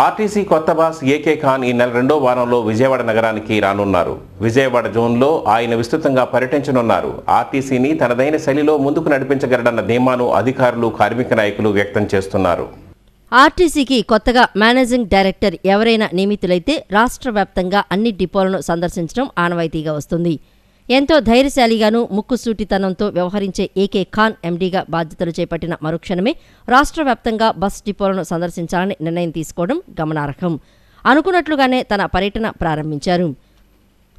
RTC కొత్త boss AK Khan ఈ నెల 2వ వారంలో విజయవాడ నగరానికి రానున్నారు. విజయవాడ జోన్లో ఆయన విస్తృతంగా పర్యటించనున్నారు. ఆర్టీసీని తనదైన శైలిలో ముందుకు నడిపించగలడన్న ధీమాను అధికారులు, కార్మిక నాయకులు వ్యక్తం చేస్తున్నారు. ఆర్టీసీకి కొత్తగా మేనేజింగ్ డైరెక్టర్ ఎవరైనా నియమితులైతే రాష్ట్ర వ్యాప్తంగా అన్ని డిపోలను సందర్శించడం ఆనవాయితీగా వస్తుంది. ఎంతో ధైర్యశాలిగానూ ముక్కుసూటితనంతో వ్యవహరించే ఏకే ఖాన్ ఎండీగా బాధ్యతలు చేపట్టిన మరుక్షణమే రాష్ట్ర వ్యాప్తంగా బస్ డిపోలను సందర్శించాలని నిర్ణయం తీసుకోవడం గమనార్హం. అనుకున్నట్లుగానే తన పర్యటన ప్రారంభించారు.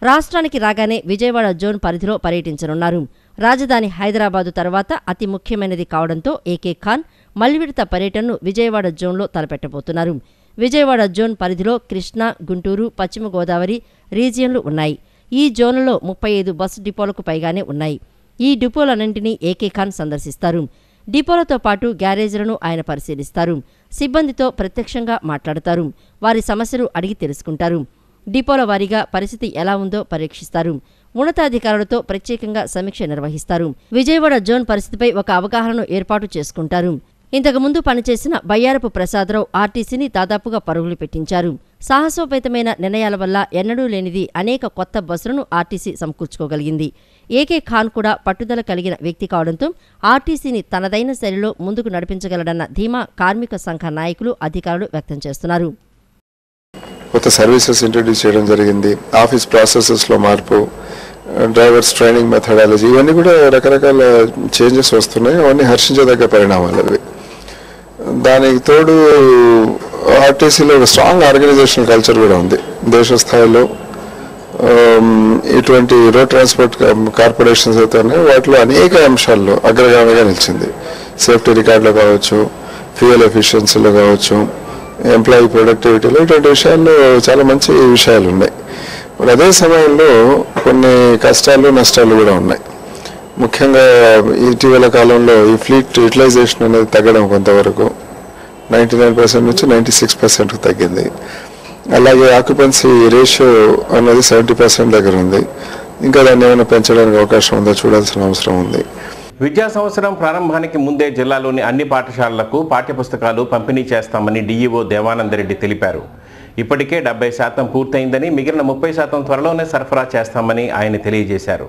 రాష్ట్రానికి రాగానే విజయవాడ జోన్ పరిధిలో పర్యటించనున్నారు. రాజధాని హైదరాబాదు తర్వాత అతి ముఖ్యమైనది కావడంతో ఏకే ఖాన్ మల్లివిడత పర్యటనను విజయవాడ జోన్లో తలపెట్టబోతున్నారు. విజయవాడ జోన్ పరిధిలో కృష్ణా, గుంటూరు, పశ్చిమ గోదావరి రీజియన్లు ఉన్నాయి. ఈ జోన్లలో 35 బస్సు డిపోలకు పైగానే ఉన్నాయి. ఈ డిపోలన్నింటినీ ఏకే ఖాన్ సందర్శిస్తారు. డిపోలతో పాటు గ్యారేజీలను ఆయన పరిశీలిస్తారు. సిబ్బందితో ప్రత్యక్షంగా మాట్లాడతారు. వారి సమస్యలు అడిగి తెలుసుకుంటారు. డిపోల వారీగా పరిస్థితి ఎలా ఉందో పరీక్షిస్తారు. ఉన్నతాధికారులతో ప్రత్యేకంగా సమీక్ష నిర్వహిస్తారు. విజయవాడ జోన్ పరిస్థితిపై ఒక అవగాహనను ఏర్పాటు చేసుకుంటారు. ఇంతకుముందు పనిచేసిన బయ్యారపు ప్రసాదరావు ఆర్టీసీని దాదాపుగా పరుగులు పెట్టించారు. సాహసోపేతమైన నిర్ణయాల వల్ల ఎన్నడూ లేనిది అనేక కొత్త బస్సులను ఆర్టీసీ సమకూర్చుకోగలిగింది. ఏకే ఖాన్ కూడా పట్టుదల కలిగిన వ్యక్తి కావడంతో ఆర్టీసీని తనదైన శైలిలో ముందుకు నడిపించగలడన్న ధీమా కార్మిక సంఘ నాయకులు, అధికారులు వ్యక్తం చేస్తున్నారు. కొత్త సర్వీసెస్ ఇంట్రడ్యూస్ చేయడం జరిగింది. ఆఫీస్ ప్రాసెసెస్లో మార్పు, డ్రైవర్స్ ట్రైనింగ్ మెథడాలజీ, ఇవన్నీ కూడా రకరకాల చేంజెస్ వస్తున్నాయి. అవన్నీ హర్షించదగ్గ పరిణామాలు అవి. దానికి తోడు ఆర్టీసీలో ఒక స్ట్రాంగ్ ఆర్గనైజేషనల్ కల్చర్ కూడా ఉంది. దేశ స్థాయిలో ఇటువంటి రోడ్ ట్రాన్స్పోర్ట్ కార్పొరేషన్స్ అయితే ఉన్నాయి, వాటిలో అనేక అంశాల్లో అగ్రగామిగా నిలిచింది. సేఫ్టీ రికార్డులో కావచ్చు, ఫ్యూయల్ ఎఫిషియన్సీలో కావచ్చు, ఎంప్లాయీ ప్రొడక్టివిటీలో, ఇటువంటి విషయాల్లో చాలా మంచి విషయాలు ఉన్నాయి. అదే సమయంలో కొన్ని కష్టాలు, నష్టాలు కూడా ఉన్నాయి. ముఖ్యంగా ఇటీవల కాలంలో ఈ ఫ్లీట్ యూటిలైజేషన్ అనేది తగ్గడం కొంతవరకు 99% నుంచి 96% తగ్గింది. అలాగే ఆక్యుపెన్సీ రేషియో అనేది 70% దగ్గర ఉంది. ఇంకా దాన్ని ఏమైనా పెంచడానికి అవకాశం ఉందో చూడాల్సిన అవసరం ఉంది. విద్యా సంవత్సరం ప్రారంభానికి ముందే జిల్లాలోని అన్ని పాఠశాలలకు పాఠ్యపుస్తకాలు పంపిణీ చేస్తామని డీఈఓ దేవానందరెడ్డి తెలిపారు. ఇప్పటికే 70% పూర్తయిందని, మిగిలిన 30% త్వరలోనే సరఫరా చేస్తామని ఆయన తెలియజేశారు.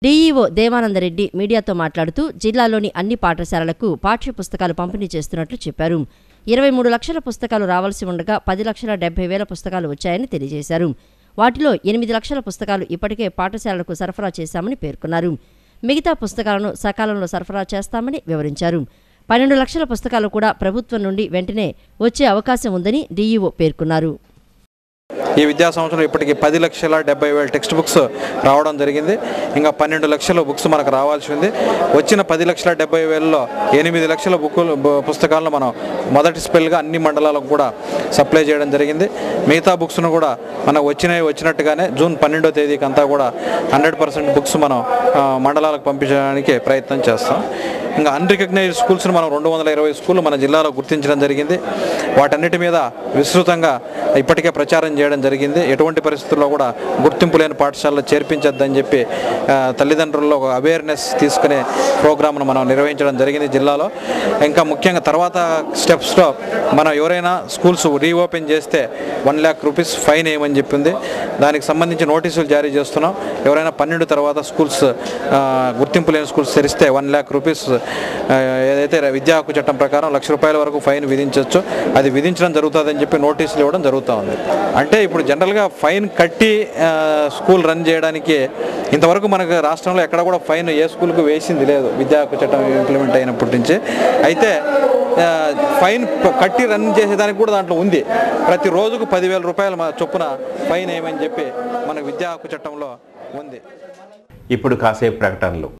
డీఈఓ దేవానందరెడ్డి మీడియాతో మాట్లాడుతూ జిల్లాలోని అన్ని పాఠశాలలకు పాఠ్యపుస్తకాలు పంపిణీ చేస్తున్నట్లు చెప్పారు. 23 లక్షల పుస్తకాలు రావాల్సి ఉండగా 10,70,000 పుస్తకాలు వచ్చాయని తెలియజేశారు. వాటిలో 8 లక్షల పుస్తకాలు ఇప్పటికే పాఠశాలలకు సరఫరా చేశామని పేర్కొన్నారు. మిగతా పుస్తకాలను సకాలంలో సరఫరా చేస్తామని వివరించారు. 12 లక్షల పుస్తకాలు కూడా ప్రభుత్వం నుండి వెంటనే వచ్చే అవకాశం ఉందని డీఈఓ పేర్కొన్నారు. ఈ విద్యా సంవత్సరం ఇప్పటికి 10,70,000 టెక్స్ట్ బుక్స్ రావడం జరిగింది. ఇంకా 12 లక్షల బుక్స్ మనకు రావాల్సి ఉంది. వచ్చిన 10,70,000లో 8 లక్షల పుస్తకాలను మనం మొదటి స్పెల్గా అన్ని మండలాలకు కూడా సప్లై చేయడం జరిగింది. మిగతా బుక్స్ను కూడా మనకు వచ్చినట్టుగానే జూన్ 12వ తేదీకి అంతా కూడా 100% బుక్స్ మనం మండలాలకు పంపించడానికి ప్రయత్నం చేస్తాం. ఇంకా అన్రికగ్నైజ్డ్ స్కూల్స్ను మనం 220 స్కూళ్ళు మన జిల్లాలో గుర్తించడం జరిగింది. వాటన్నిటి మీద విస్తృతంగా ఇప్పటికే ప్రచారం చేయడం జరిగింది. ఎటువంటి పరిస్థితుల్లో కూడా గుర్తింపు లేని పాఠశాలలో చేర్పించొద్దని చెప్పి తల్లిదండ్రుల్లో ఒక అవేర్నెస్ తీసుకునే ప్రోగ్రామ్ను మనం నిర్వహించడం జరిగింది జిల్లాలో. ఇంకా ముఖ్యంగా తర్వాత స్టెప్స్లో మనం ఎవరైనా స్కూల్స్ రీఓపెన్ చేస్తే 1 lakh rupees ఫైన్ వేయమని చెప్పింది. దానికి సంబంధించి నోటీసులు జారీ చేస్తున్నాం. ఎవరైనా 12 తర్వాత స్కూల్స్ గుర్తింపు లేని స్కూల్స్ తెరిస్తే 1 lakh rupees ఏదైతే విద్యా హక్కు చట్టం ప్రకారం ₹1,00,000 వరకు ఫైన్ విధించవచ్చు. అది విధించడం జరుగుతుందని చెప్పి నోటీసులు ఇవ్వడం జరుగుతూ ఉంది. అంటే ఇప్పుడు జనరల్గా ఫైన్ కట్టి స్కూల్ రన్ చేయడానికి ఇంతవరకు మనకు రాష్ట్రంలో ఎక్కడ కూడా ఫైన్ ఏ స్కూల్కు వేసింది లేదు, విద్యా హక్కు చట్టం ఇంప్లిమెంట్ అయినప్పటి నుంచి. అయితే ఫైన్ కట్టి రన్ చేసేదానికి కూడా దాంట్లో ఉంది. ప్రతి రోజుకు ₹10,000 చొప్పున ఫైన్ వేయమని చెప్పి మన విద్యా హక్కు చట్టంలో ఉంది. ఇప్పుడు కాసేపు ప్రకటనలు.